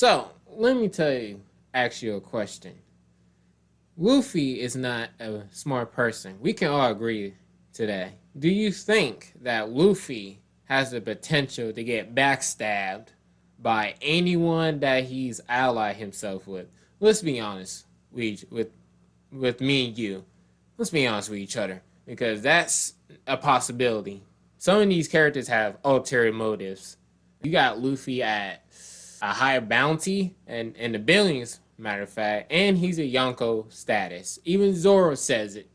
So, let me ask you a question. Luffy is not a smart person. We can all agree to that. Do you think that Luffy has the potential to get backstabbed by anyone that he's allied himself with? Let's be honest, with me and you. Let's be honest with each other, because that's a possibility. Some of these characters have ulterior motives. You got Luffy at a higher bounty and in the billions, matter of fact, and he's a Yonko status. Even Zoro says it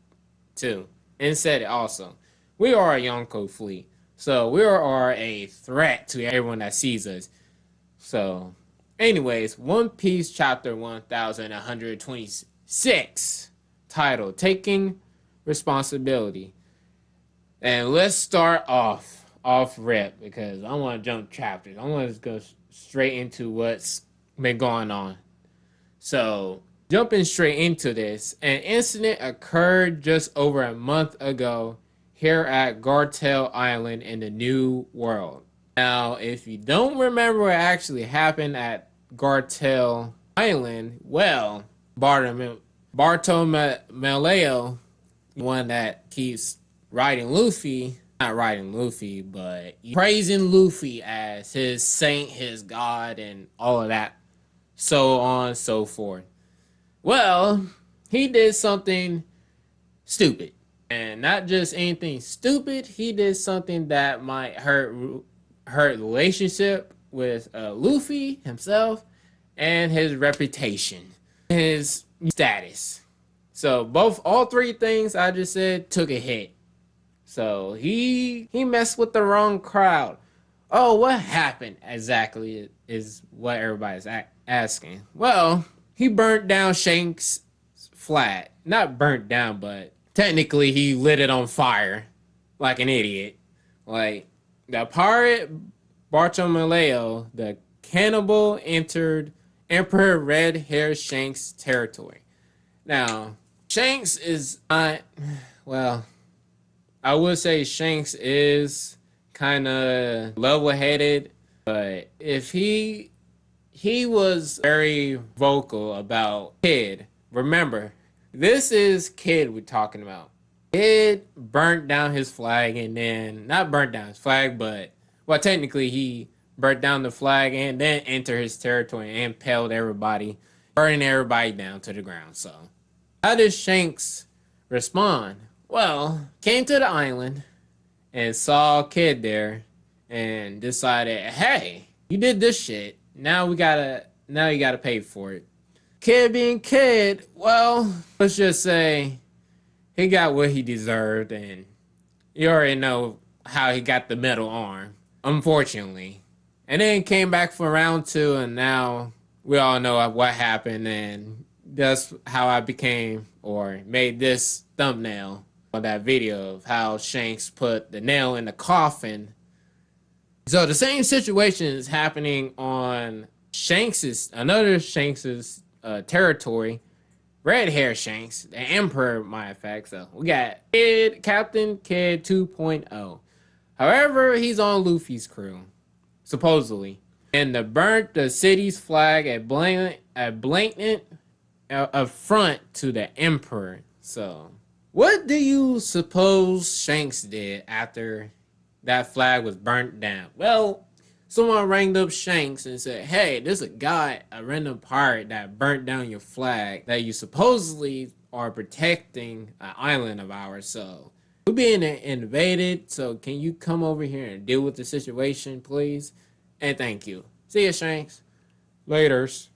too, and said it also. We are a Yonko fleet, so we are a threat to everyone that sees us. So, anyways, One Piece chapter 1126, titled Taking Responsibility. And let's start off rip, because I want to jump chapters. I want to go straight into what's been going on. So, jumping straight into this, an incident occurred just over a month ago here at Gartel Island in the New World. Now, if you don't remember what actually happened at Gartel Island, well, Bartolomeo, one that kee's riding Luffy, not riding Luffy, but praising Luffy as his saint, his god, and all of that, so on and so forth. Well, he did something stupid. And not just anything stupid, he did something that might hurt relationship with Luffy himself and his reputation, his status. So all three things I just said took a hit. So he messed with the wrong crowd. Oh, what happened exactly is what everybody's asking. Well, he burnt down Shanks' flat. Not burnt down, but technically he lit it on fire like an idiot. Like, the pirate Bartolomeo, the cannibal, entered Emperor Red Hair Shanks' territory. Now, Shanks is not, well, I would say Shanks is kind of level-headed, but if he was very vocal about Kid. Remember, this is Kid we're talking about. Kid burnt down his flag, and then, not burnt down his flag, but, well, technically he burnt down the flag and then entered his territory and impaled everybody, burning everybody down to the ground. So, how does Shanks respond? Well, came to the island and saw Kid there and decided, hey, you did this shit. Now you gotta pay for it. Kid being Kid, well, let's just say he got what he deserved, and you already know how he got the metal arm, unfortunately. And then came back for round 2, and now we all know what happened, and that's how I became, or made this thumbnail on that video of how Shanks put the nail in the coffin. So the same situation is happening on another Shanks's territory, Red Hair Shanks, the Emperor, matter of fact. So we got Captain Kid 2.0. However, he's on Luffy's crew, supposedly, and to burnt the city's flag at blatant affront to the Emperor. So, what do you suppose Shanks did after that flag was burnt down? Well, someone rang up Shanks and said, hey, there's a guy, a random pirate, that burnt down your flag that you supposedly are protecting an island of ours. So, we're being invaded, so can you come over here and deal with the situation, please? And thank you. See ya, Shanks. Laters.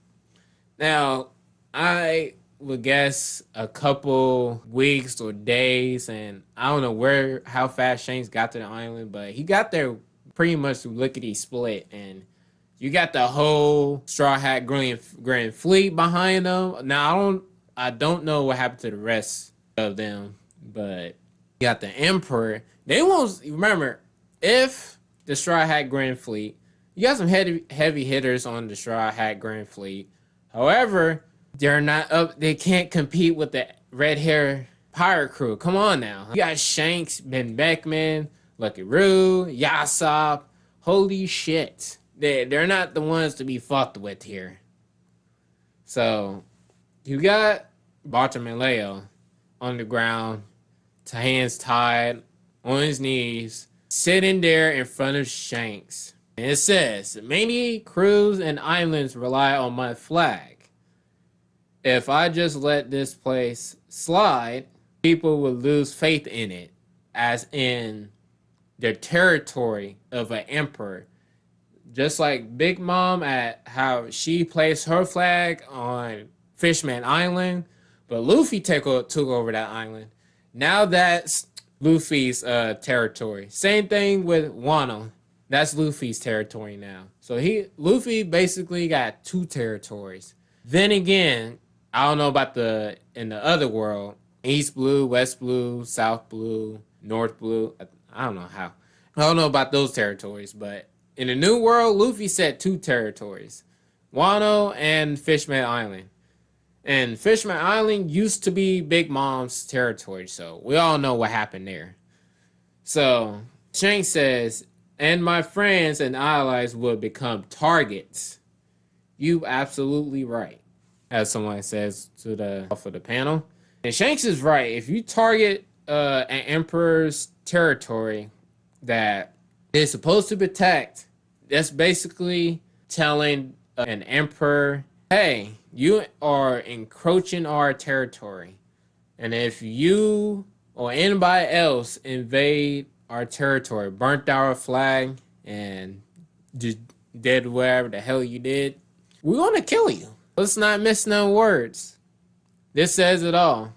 Now, I would guess a couple weeks or days, and I don't know how fast Shanks got to the island, but he got there pretty much lickety split, and you got the whole Straw Hat Grand Fleet behind them. Now I don't know what happened to the rest of them, but you got the Emperor. They won't remember if the Straw Hat Grand Fleet. You got some heavy hitters on the Straw Hat Grand Fleet. However, they're not up. They can't compete with the red hair pirate crew. Come on now. You got Shanks, Ben Beckman, Lucky Roo, Yasopp. Holy shit. they're not the ones to be fucked with here. So you got Bartolomeo on the ground, hands tied, on his knees, sitting there in front of Shanks. And it says, many crews and islands rely on my flag. If I just let this place slide, people will lose faith in it, as in their territory of an emperor. Just like Big Mom at how she placed her flag on Fishman Island, but Luffy took over that island. Now that's Luffy's territory. Same thing with Wano. That's Luffy's territory now. So Luffy basically got two territories. Then again, I don't know about in the other world, East Blue, West Blue, South Blue, North Blue. I don't know how. I don't know about those territories, but in the new world, Luffy set two territories, Wano and Fishman Island. And Fishman Island used to be Big Mom's territory, so we all know what happened there. So Shanks says, and my friends and allies will become targets. You absolutely right, as someone says to the off of the panel. And Shanks is right. If you target an emperor's territory that is supposed to protect, that's basically telling an emperor, hey, you are encroaching our territory. And if you or anybody else invade our territory, burnt our flag, and just did whatever the hell you did, we're going to kill you. Let's not miss no words. This says it all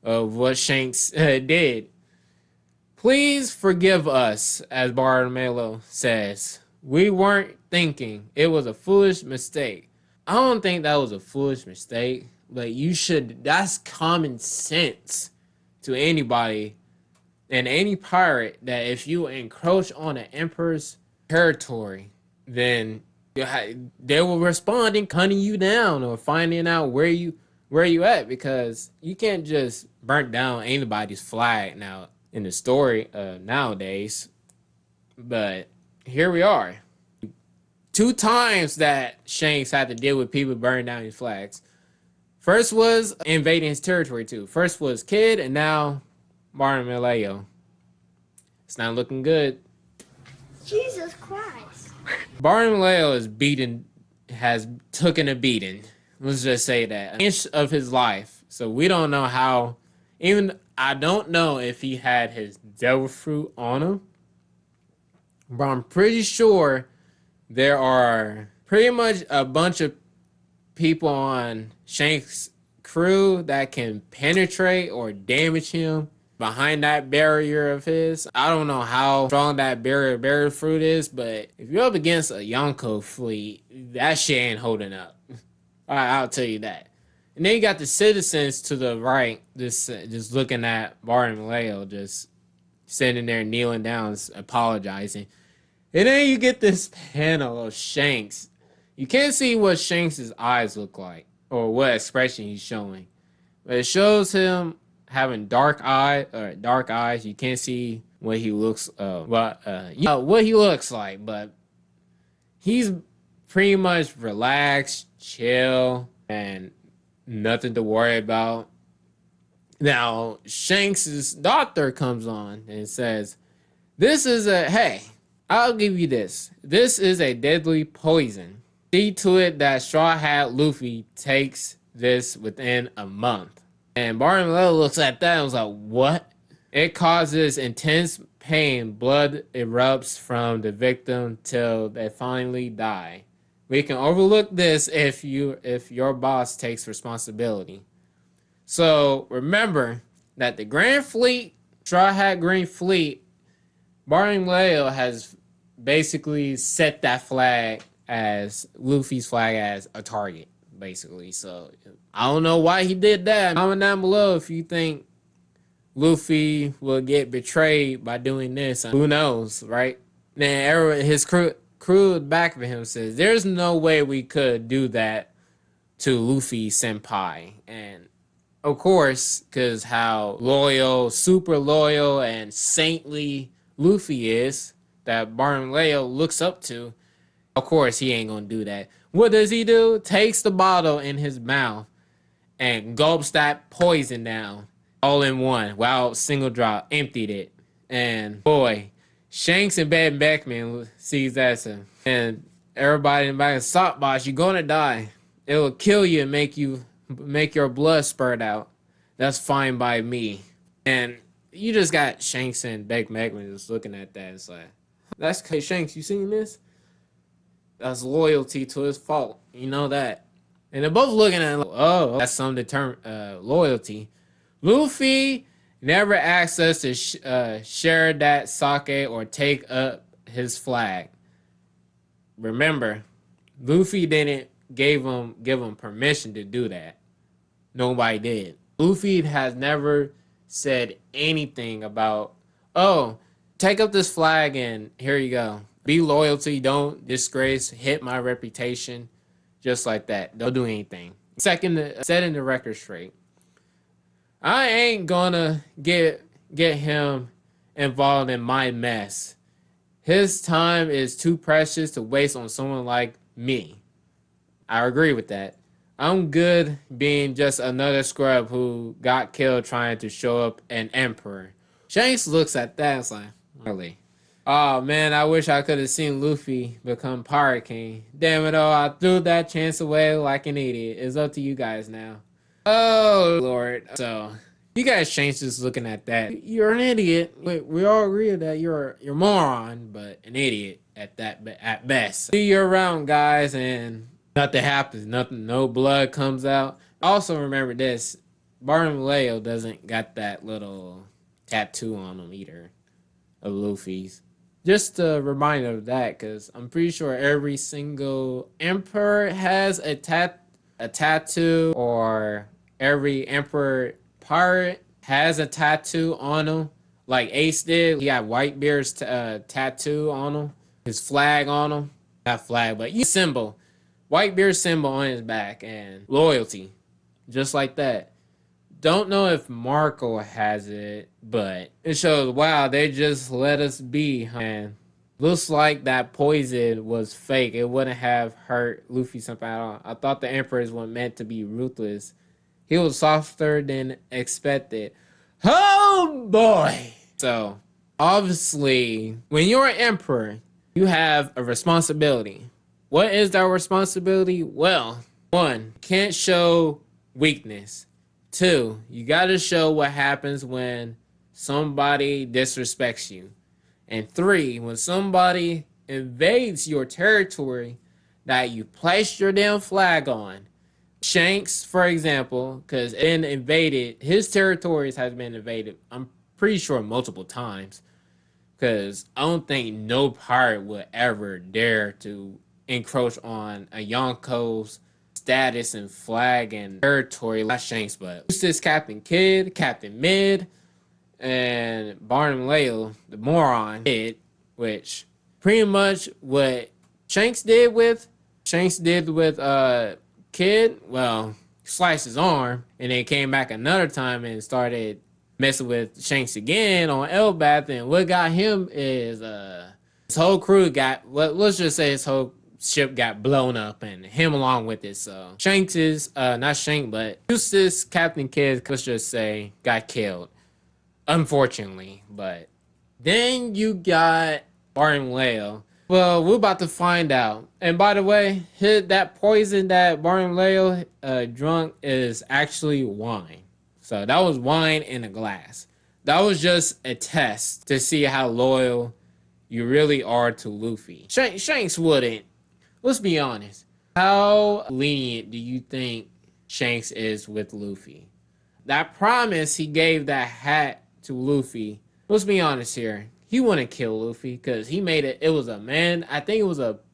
of what Shanks did. Please forgive us, as Bartolomeo says. We weren't thinking. It was a foolish mistake. I don't think that was a foolish mistake, but that's common sense to anybody and any pirate, that if you encroach on an emperor's territory, then they will respond in hunting you down or finding out where you at, because you can't just burn down anybody's flag now in the story nowadays. But here we are. 2 times that Shanks had to deal with people burning down his flags. First was invading his territory too. First was Kid, and now Bartolomeo. It's not looking good. Jesus Christ. Bartolomeo has taken a beating. Let's just say that. An inch of his life. So we don't know how, I don't know if he had his devil fruit on him. But I'm pretty sure there are pretty much a bunch of people on Shanks' crew that can penetrate or damage him behind that barrier of his. I don't know how strong that barrier fruit is, but if you're up against a Yonko fleet, that shit ain't holding up. I'll tell you that. And then you got the citizens to the right, just looking at Bartolomeo, just sitting there kneeling down, apologizing. And then you get this panel of Shanks. You can't see what Shanks' eyes look like or what expression he's showing, but it shows him having dark eyes. You can't see what he looks what he looks like, but he's pretty much relaxed, chill, and nothing to worry about. Now Shanks' doctor comes on and says, I'll give you this. This is a deadly poison. See to it that Straw Hat Luffy takes this within a month. And Bartolomeo looks at that and was like, what? It causes intense pain. Blood erupts from the victim till they finally die. We can overlook this if your boss takes responsibility. So remember that the Grand Fleet, Straw Hat Green Fleet, Bartolomeo has basically set that flag as Luffy's flag as a target, basically. So I don't know why he did that. Comment down below if you think Luffy will get betrayed by doing this. Who knows, right? Then his crew back of him says, there's no way we could do that to Luffy senpai. And of course, because how loyal, super loyal, and saintly Luffy is, that Bartolomeo looks up to, Of course, he ain't gonna do that. What does he do? Takes the bottle in his mouth and gulps that poison down all in one. Wow, single drop, emptied it. And boy, Shanks and Ben Beckman sees that and everybody in the back of Yasopp, boss, you're gonna die. It will kill you and make your blood spurt out. That's fine by me. And you just got Shanks and Beckman just looking at that. It's like, that's hey, Shanks, you seen this? That's loyalty to his fault. You know that. And they're both looking at it like, oh, that's some loyalty. Luffy never asked us to share that sake or take up his flag. Remember, Luffy didn't give him permission to do that. Nobody did. Luffy has never said anything about, oh, take up this flag and here you go. Be loyalty, don't disgrace, hit my reputation, just like that. Don't do anything. Second, setting the record straight. I ain't gonna get him involved in my mess. His time is too precious to waste on someone like me. I agree with that. I'm good being just another scrub who got killed trying to show up an emperor. Shanks looks at that and is like, really? Oh man, I wish I could have seen Luffy become Pirate King. Damn it all, I threw that chance away like an idiot. It's up to you guys now. Oh Lord. So you guys changed just looking at that. You're an idiot. We all agree that you're a moron, but an idiot at that at best. See you around, guys, and nothing happens. Nothing. No blood comes out. Also remember this: Barto doesn't got that little tattoo on him either of Luffy's. Just a reminder of that, because I'm pretty sure every single emperor has a tattoo, or every emperor pirate has a tattoo on him. Like Ace did, he had Whitebeard's tattoo on him, his flag on him. Not flag, but symbol. Whitebeard's symbol on his back, and loyalty. Just like that. Don't know if Marco has it, but it shows, wow, they just let us be. And looks like that poison was fake. It wouldn't have hurt Luffy something at all. I thought the emperors were meant to be ruthless. He was softer than expected. Oh boy! So, obviously, when you're an emperor, you have a responsibility. What is that responsibility? Well, 1, can't show weakness. 2, you gotta show what happens when somebody disrespects you. And 3, when somebody invades your territory that you placed your damn flag on. Shanks, for example, because his territories has been invaded, I'm pretty sure multiple times. Because I don't think no pirate would ever dare to encroach on a Yonko's status and flag and territory. Not Shanks, but this Captain Kidd, Captain Mid, and Barto, the moron, did, which pretty much what Shanks did with Kidd. Well, sliced his arm and then came back another time and started messing with Shanks again on Elbath. And what got him is his whole crew got, let's just say his whole ship got blown up and him along with it. So Shanks is not Shank, but Eustace, Captain Kidd, let's just say, got killed, unfortunately. But then you got Barto. Well, we're about to find out. And by the way, that poison that Barto drunk is actually wine. So that was wine in a glass. That was just a test to see how loyal you really are to Luffy. Shanks wouldn't. Let's be honest. How lenient do you think Shanks is with Luffy? That promise he gave that hat to Luffy, let's be honest here. He wouldn't kill Luffy because he made it. It was a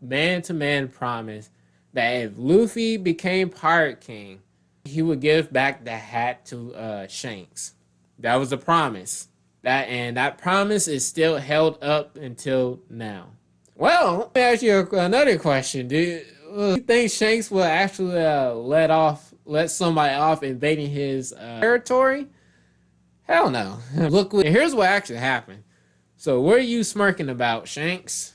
man-to-man promise that if Luffy became Pirate King, he would give back the hat to Shanks. That was a promise. That promise is still held up until now. Well, let me ask you another question. Do you think Shanks will actually let somebody off invading his territory? Hell no. Look, here's what actually happened. So what are you smirking about, Shanks?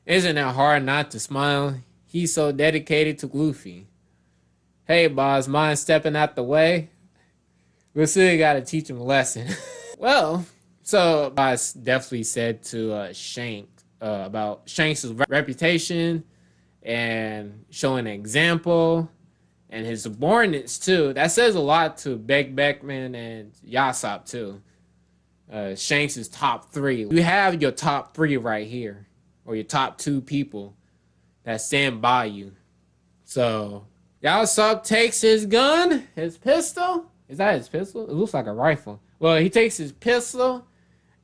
Isn't it hard not to smile? He's so dedicated to Luffy. Hey, boss, mind stepping out the way? We still gotta teach him a lesson. Well, so boss definitely said to Shanks about Shanks' reputation and showing an example and his subordinates too. That says a lot to Beckman and Yasopp too. Shanks is top three. You have your top three right here, or your top two people that stand by you. So Yasopp takes his gun, his pistol. Is that his pistol? It looks like a rifle. Well, he takes his pistol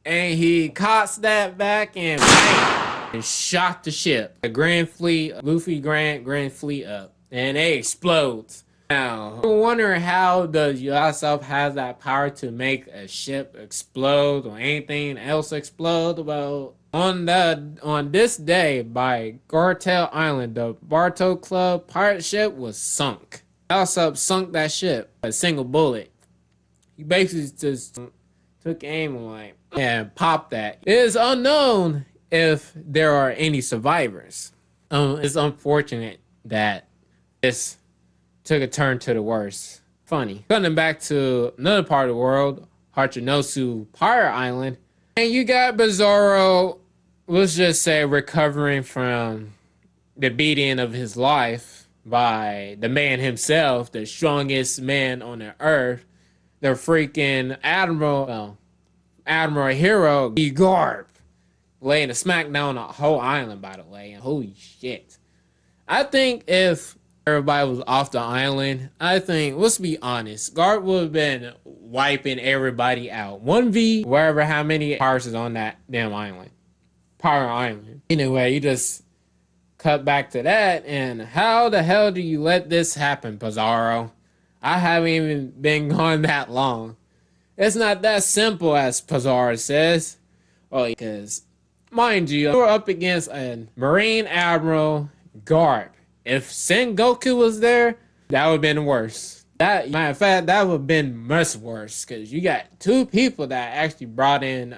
and he cocks that back and bang, and shot the ship. The Grand Fleet, Luffy Grand Fleet up, and they explode. Now, I'm wondering how does Yasopp has that power to make a ship explode or anything else explode? Well, on this day by Gartel Island, the Barto Club pirate ship was sunk. Yasopp sunk that ship a single bullet. He basically just took aim and popped that. It is unknown if there are any survivors. It's unfortunate that this took a turn to the worst. Funny. Coming back to another part of the world, Hachinosu Pirate Island, and you got Bizarro, let's just say, recovering from the beating of his life by the man himself, the strongest man on the earth, the freaking Admiral Hero, Garp, laying a smackdown on the whole island, by the way, and holy shit. I think if everybody was off the island, I think, let's be honest, Garp would have been wiping everybody out. 1v, wherever, how many pirates is on that damn island. Pirate Island. Anyway, you just cut back to that, and how the hell do you let this happen, Pizarro? I haven't even been gone that long. It's not that simple as Pizarro says. Well, because, mind you, you're up against a Marine Admiral Garp. If Sengoku was there, that would have been worse. That, matter of fact, that would have been much worse, because you got two people that actually brought in,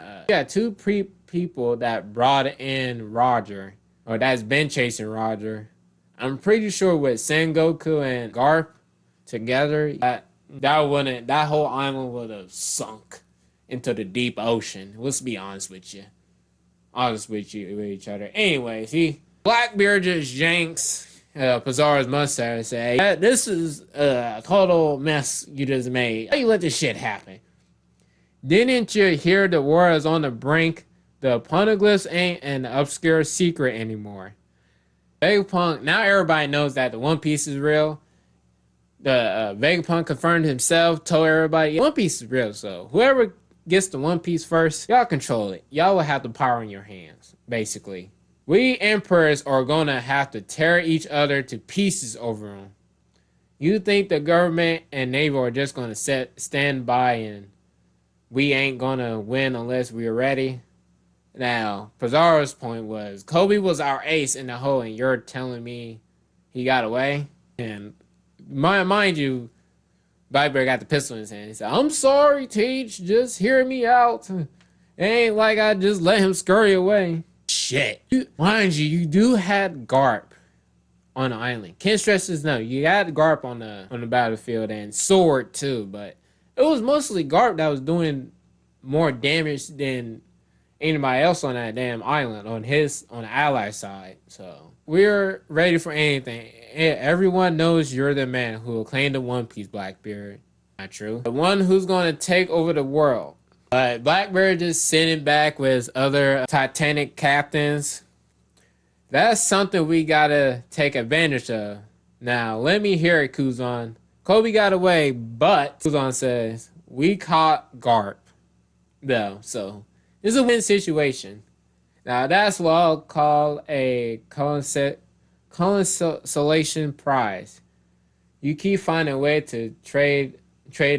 people that brought in Roger, or that's been chasing Roger. I'm pretty sure with Sengoku and Garp together, that whole island would have sunk into the deep ocean. Let's be honest with you. Honest with each other. Anyways, Blackbeard just yanks Pizarro's mustache and say, hey, this is a total mess you just made. How you let this shit happen? Didn't you hear the war is on the brink? The poneglyphs ain't an obscure secret anymore. Vegapunk, now everybody knows that the One Piece is real. The Vegapunk confirmed himself, told everybody, One Piece is real, so whoever gets the One Piece first, y'all control it. Y'all will have the power in your hands, basically. We emperors are gonna have to tear each other to pieces over them. You think the government and navy are just gonna stand by and we ain't gonna win unless we're ready? Now, Pizarro's point was, Kobe was our ace in the hole, and you're telling me he got away? And mind you, Blackbeard got the pistol in his hand. He said, I'm sorry, Teach, just hear me out. It ain't like I just let him scurry away. Shit. Mind you, you do have Garp on the island. Can't stress this enough. You had Garp on the battlefield and Sword too, but it was mostly Garp that was doing more damage than anybody else on that damn island on the ally side. So we're ready for anything. Everyone knows you're the man who will claim the One Piece, Blackbeard. Not true. The one who's going to take over the world. But Blackbeard just sitting back with other Titanic captains. That's something we gotta take advantage of. Now, let me hear it, Kuzan. Kobe got away, but Kuzan says, we caught Garp. Though, so it's a win situation. Now, that's what I'll call a consolation prize. You keep finding a way to trade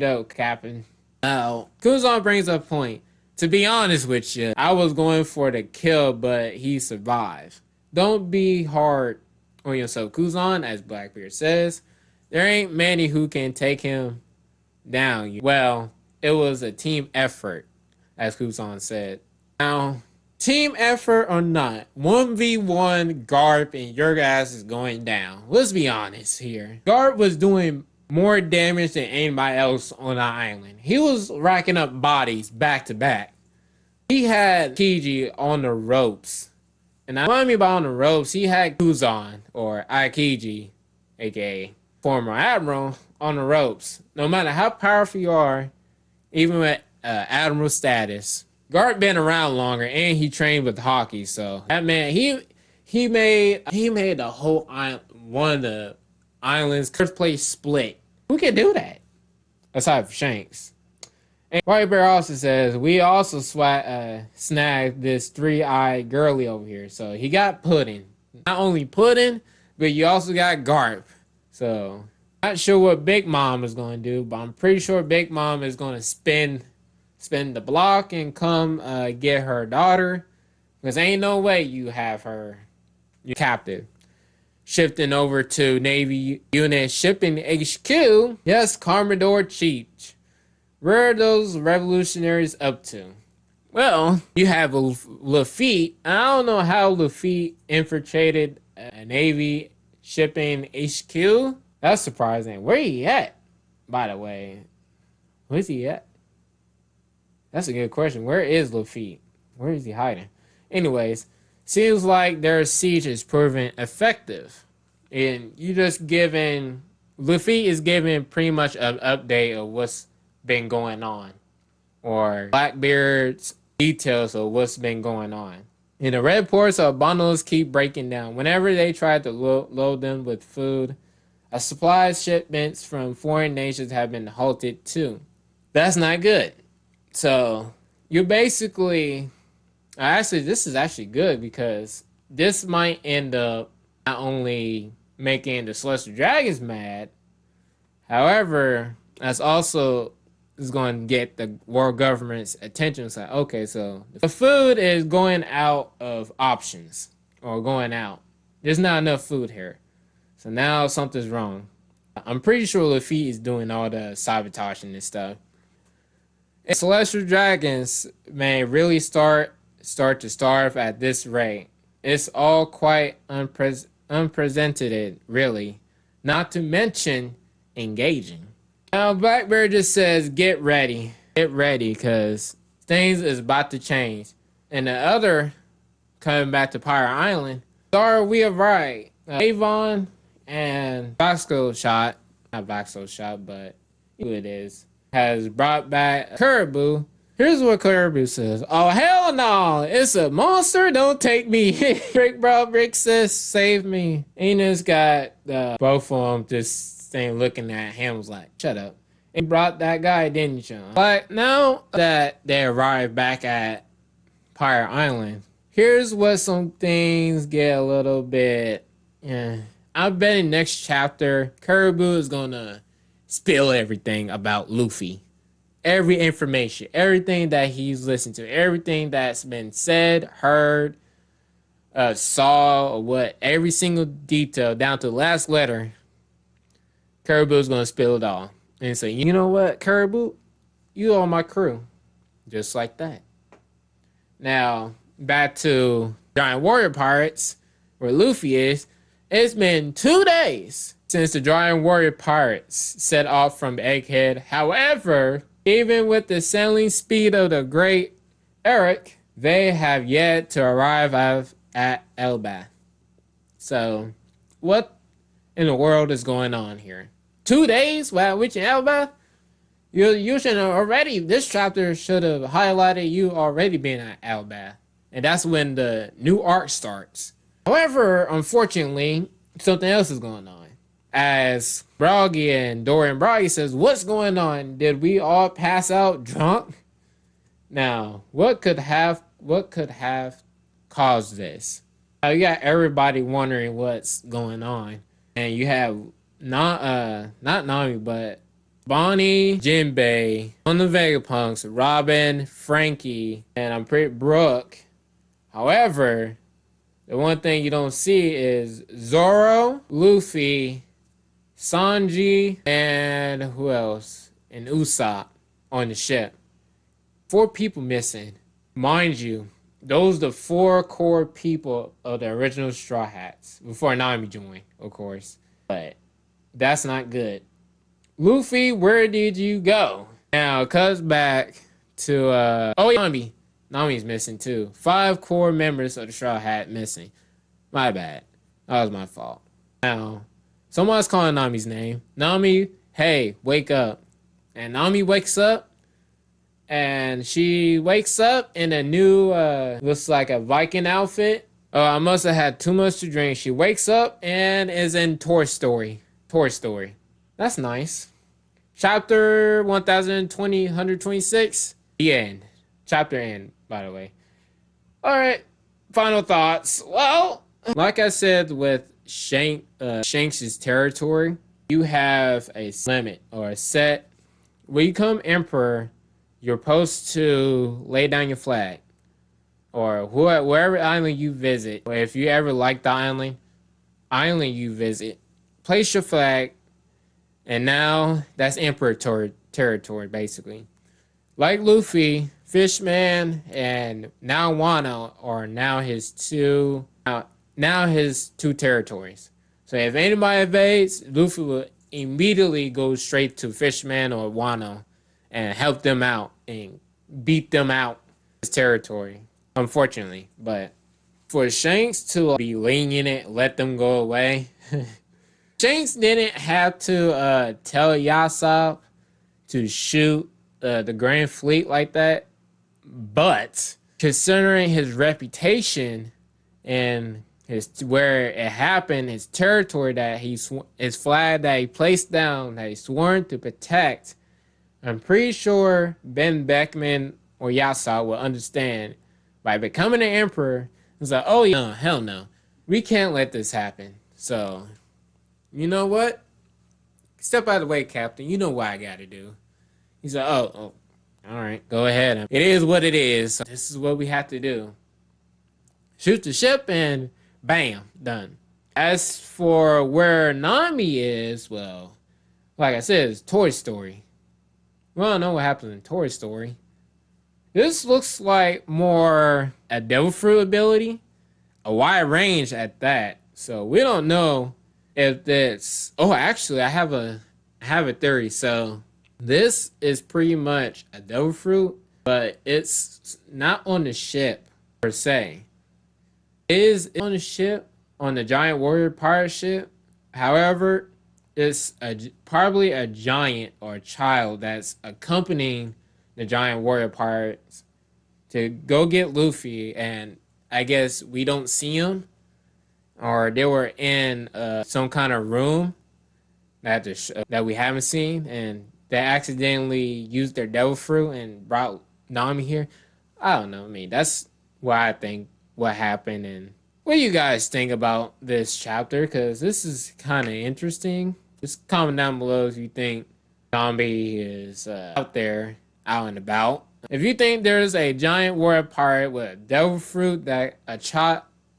up, Captain. Now, Kuzan brings up a point. To be honest with you, I was going for the kill, but he survived. Don't be hard on yourself, Kuzan, as Blackbeard says. There ain't many who can take him down. Well, it was a team effort, as Kuzan said. Now, Team effort or not, 1v1 Garp and your ass is going down. Let's be honest here. Garp was doing more damage than anybody else on the island. He was racking up bodies back to back. He had Kiji on the ropes. And what I mean by on the ropes, he had Kuzan, or Aikiji, aka former Admiral, on the ropes. No matter how powerful you are, even with Admiral status, Garp been around longer and he trained with hockey, so that man he made the whole island, one of the island's first place split. Who can do that? Aside from Shanks. And White Bear also says we also snagged this three-eyed girly over here. So he got Puddin. Not only Puddin, but you also got Garp. So not sure what Big Mom is going to do, but I'm pretty sure Big Mom is going to spin the block and come get her daughter. Because ain't no way you have her captive. Shifting over to Navy Unit Shipping HQ. Yes, Commodore Cheech. Where are those revolutionaries up to? Well, you have Lafitte. I don't know how Lafitte infiltrated a Navy Shipping HQ. That's surprising. Where he at, by the way? Where's he at? That's a good question. Where is Lafitte? Where is he hiding? Anyways, seems like their siege is proving effective. And you just giving... Lafitte is giving pretty much an update of what's been going on, or Blackbeard's details of what's been going on. And the reports of bundles keep breaking down. Whenever they try to load them with food, a supply shipments from foreign nations have been halted too. That's not good. So you basically, actually, this is actually good because this might end up not only making the Celestial Dragons mad, however, that's also is going to get the world government's attention. It's like, okay, so the food is going out of options, or going out. There's not enough food here. So now something's wrong. I'm pretty sure Lafitte is doing all the sabotaging and stuff. And Celestial Dragons may really start to starve at this rate. It's all quite unprecedented, really. Not to mention engaging. Now, Blackbeard just says, get ready. Get ready, because things is about to change. And the other, coming back to Pirate Island, sorry, we arrived. Avon and Vasco Shot, not Vasco Shot, but who it is, has brought back Caribou. Here's what Caribou says. Oh, hell no. It's a monster. Don't take me. Rick says, save me. Enos got both of them just thing looking at him was like, shut up. And brought that guy, didn't you? But now that they arrived back at Pirate Island, here's what some things get a little bit, I bet in next chapter, Caribou is gonna spill everything about Luffy. Every information, everything that he's listened to, everything that's been said, heard, saw, or what, every single detail down to the last letter. Caribou's gonna spill it all and say, you know what, Caribou, you are my crew, just like that. Now back to Giant Warrior Pirates, where Luffy is. It's been 2 days since the Giant Warrior Pirates set off from Egghead. However, even with the sailing speed of the Great Eric, they have yet to arrive at Elbaf. So, what in the world is going on here? 2 days while reaching Elbaf? You should have already, this chapter should have highlighted you already being at Elbaf. And that's when the new arc starts. However, unfortunately, something else is going on. As Broggy and Dorian Broggy says, what's going on? Did we all pass out drunk? Now, what could have caused this? You got everybody wondering what's going on. And you have not Nami, but Bonnie, Jinbei, on the Vegapunks, Robin, Frankie, and I'm pretty Brooke. However, the one thing you don't see is Zoro, Luffy, Sanji, and who else? And Usopp on the ship. 4 people missing. Mind you, Those the four core people of the original Straw Hats before Nami joined, of course. But that's not good. Luffy, where did you go? Now it comes back to oh, Nami. Nami's missing too. 5 core members of the Straw Hat missing. My bad. That was my fault. Now, someone's calling Nami's name. Nami, hey, wake up. And Nami wakes up. And she wakes up in a new, looks like a Viking outfit. Oh, I must have had too much to drink. She wakes up and is in Toy Story. Toy Story. That's nice. Chapter 1020, 126. The end. Chapter end, by the way. Alright. Final thoughts. Well, like I said with Shanks' territory, you have a limit or a set. When you become emperor, you're supposed to lay down your flag. Or wherever island you visit, or if you ever like the island you visit, place your flag, and now that's emperor territory, basically. Like Luffy, Fishman, and now Wano are now his two territories. So if anybody invades, Luffy will immediately go straight to Fishman or Wano and help them out and beat them out his territory. Unfortunately, but for Shanks to be lenient, let them go away. Shanks didn't have to tell Yasopp to shoot the Grand Fleet like that, but considering his reputation and where it happened, his territory that his flag that he placed down, that he sworn to protect, I'm pretty sure Ben Beckman or Yasopp will understand. By becoming an emperor, it's like, oh, no, hell no. We can't let this happen. So, you know what? Step out of the way, Captain. You know what I gotta do. He's like, oh, all right, go ahead. It is what it is. This is what we have to do. Shoot the ship and bam, done. As for where Nami is, well, like I said, it's Toy Story. We don't know what happens in Toy Story. This looks like more a Devil Fruit ability, a wide range at that. So we don't know if it's. Oh, actually, I have a theory. So this is pretty much a Devil Fruit, but it's not on the ship per se. It is on the ship, on the Giant Warrior pirate ship. However, it's probably a giant or a child that's accompanying the Giant Warrior pirates to go get Luffy, and I guess we don't see him, or they were in some kind of room that we haven't seen, and they accidentally used their Devil Fruit and brought Nami here. I don't know. I mean, that's what I think what happened, and what do you guys think about this chapter? Because this is kind of interesting. Just comment down below if you think Zombie is out there, out and about. If you think there's a giant warrior pirate with a devil fruit that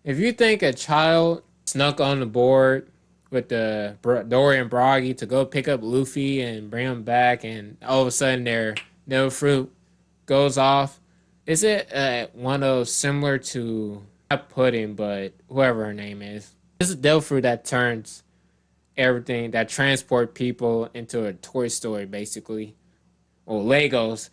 if you think a child snuck on the board with the Dory and Broggy to go pick up Luffy and bring him back, and all of a sudden their devil fruit goes off, is it one of those similar to not Pudding, but whoever her name is? This is a devil fruit that turns everything, that transport people into a Toy Story, basically, or Legos.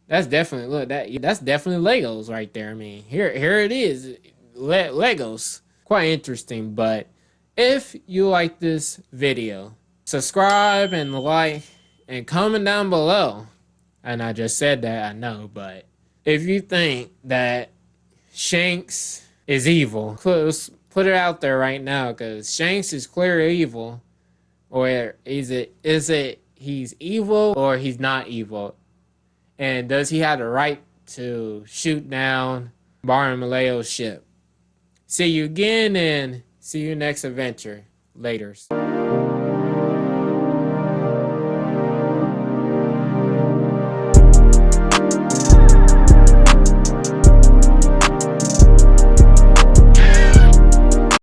That's definitely that's definitely Legos right there. I mean, here it is, Legos. Quite interesting. But if you like this video, subscribe and like and comment down below. And I just said that, I know, but if you think that Shanks is evil, put it out there right now, because Shanks is clearly evil. Or is it he's evil or he's not evil? And does he have the right to shoot down Bartolomeo's ship? See you again, and see you next adventure. Laters.